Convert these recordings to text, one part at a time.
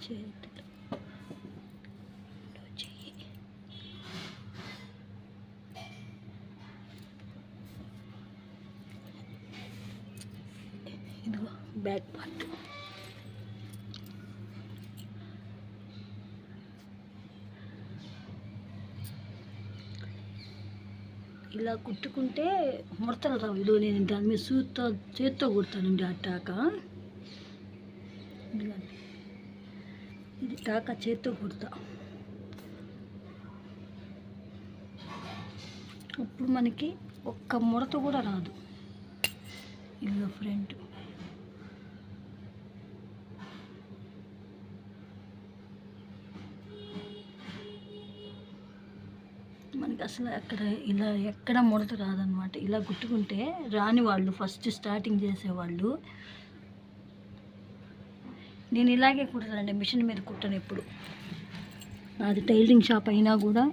చేతులు చెయ్యి ఇదిగో బ్యాక్ పార్ట్. ఇలా కుట్టుకుంటే ముడతలు రావు. ఇదో నేను దాని మీద చేత్తో కుడతానండి ఆ టాక. ఇది టాక చేత్తో కుడతా. అప్పుడు మనకి ఒక్క ముడత కూడా రాదు. ఇదిగో ఫ్రంట్. మనకి అసలు ఎక్కడ ముడత రాదనమాట. ఇలా కుట్టుకుంటే రాని వాళ్ళు, ఫస్ట్ స్టార్టింగ్ చేసేవాళ్ళు, నేను ఇలాగే కుడతానండి, మిషన్ మీద కుట్టను ఎప్పుడు. నాది టైలరింగ్ షాప్ అయినా కూడా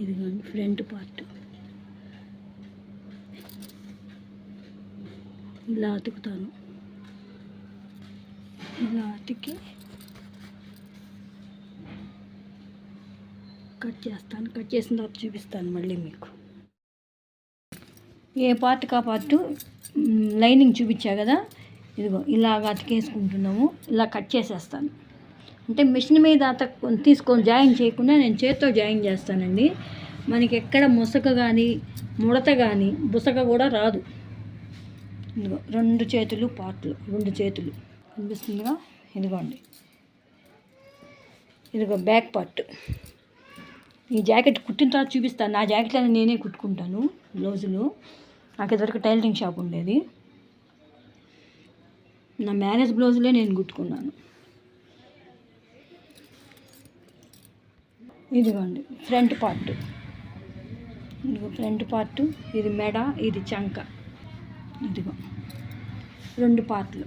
ఇదిగోండి ఫ్రంట్ పార్ట్ ఇలా అతుకుతాను. ఇలా అతికి కట్ చేస్తాను. కట్ చేసిన తర్వాత చూపిస్తాను మళ్ళీ మీకు. ఏ పార్ట్ కా పార్టు లైనింగ్ చూపించా కదా, ఇదిగో ఇలాగ అతికేసుకుంటున్నాము. ఇలా కట్ చేసేస్తాను. అంటే మిషన్ మీద తీసుకొని జాయిన్ చేయకుండా నేను చేత్తో జాయిన్ చేస్తానండి. మనకి ఎక్కడ ముసక కానీ ముడత కానీ బుసక కూడా రాదు. ఇదిగో 2 చేతులు పార్ట్లు, 2 చేతులు కనిపిస్తుందిగా. ఇదిగోండి, ఇదిగో బ్యాక్ పార్ట్. ఈ జాకెట్ కుట్టిన తర్వాత చూపిస్తాను. నా జాకెట్లను నేనే కుట్టుకుంటాను బ్లౌజులు. నాకు ఇదివరకు టైలరింగ్ షాప్ ఉండేది. నా మ్యారేజ్ బ్లౌజులే నేను కుట్టుకున్నాను. ఇదిగోండి ఫ్రంట్ పార్ట్. ఇదిగో ఫ్రంట్ పార్ట్. ఇది మెడ, ఇది చంక. ఇదిగో 2 పార్ట్లు.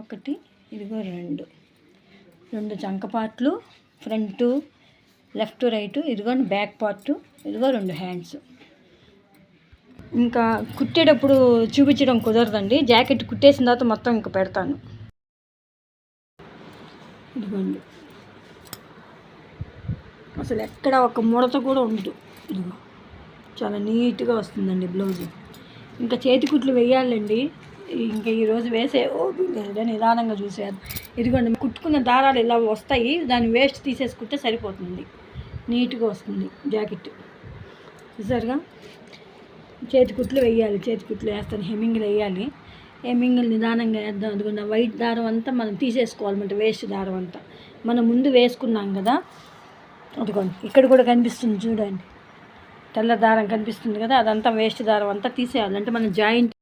1, ఇదిగో 2 చంక పార్ట్లు. Front, left, right. ఇదిగోండి బ్యాక్ పార్ట్. ఇదిగో 2 హ్యాండ్స్. ఇంకా కుట్టేటప్పుడు చూపించడం కుదరదండి. జాకెట్ కుట్టేసిన తర్వాత మొత్తం ఇంకా పెడతాను. ఇదిగోండి, అసలు ఎక్కడ ఒక ముడత కూడా ఉండదు. ఇదిగో చాలా నీట్గా వస్తుందండి బ్లౌజు. ఇంకా చేతి కుట్లు వేయాలండి. ఇంకా ఈరోజు వేసే నిదానంగా చూసాను. ఇదిగోండి కుట్టుకున్న దారాలు ఇలా వస్తాయి. దాన్ని వేస్ట్ తీసేసుకుంటే సరిపోతుంది. నీట్గా వస్తుంది జాకెట్. చూసారుగా, చేతి కుట్లు వేయాలి. చేతి కుట్లు వేస్తాను. హెమ్మింగ్లు వేయాలి. హెమ్మింగ్లు నిదానంగా వేద్దాం. అదిగోండి వైట్ దారం అంతా మనం తీసేసుకోవాలన్నమాట. వేస్ట్ దారం అంతా మనం ముందు వేసుకున్నాం కదా. అదిగోండి ఇక్కడ కూడా కనిపిస్తుంది చూడండి, తెల్ల దారం కనిపిస్తుంది కదా. అదంతా వేస్ట్ దారం అంతా తీసేయాలి. అంటే మనం జాయింట్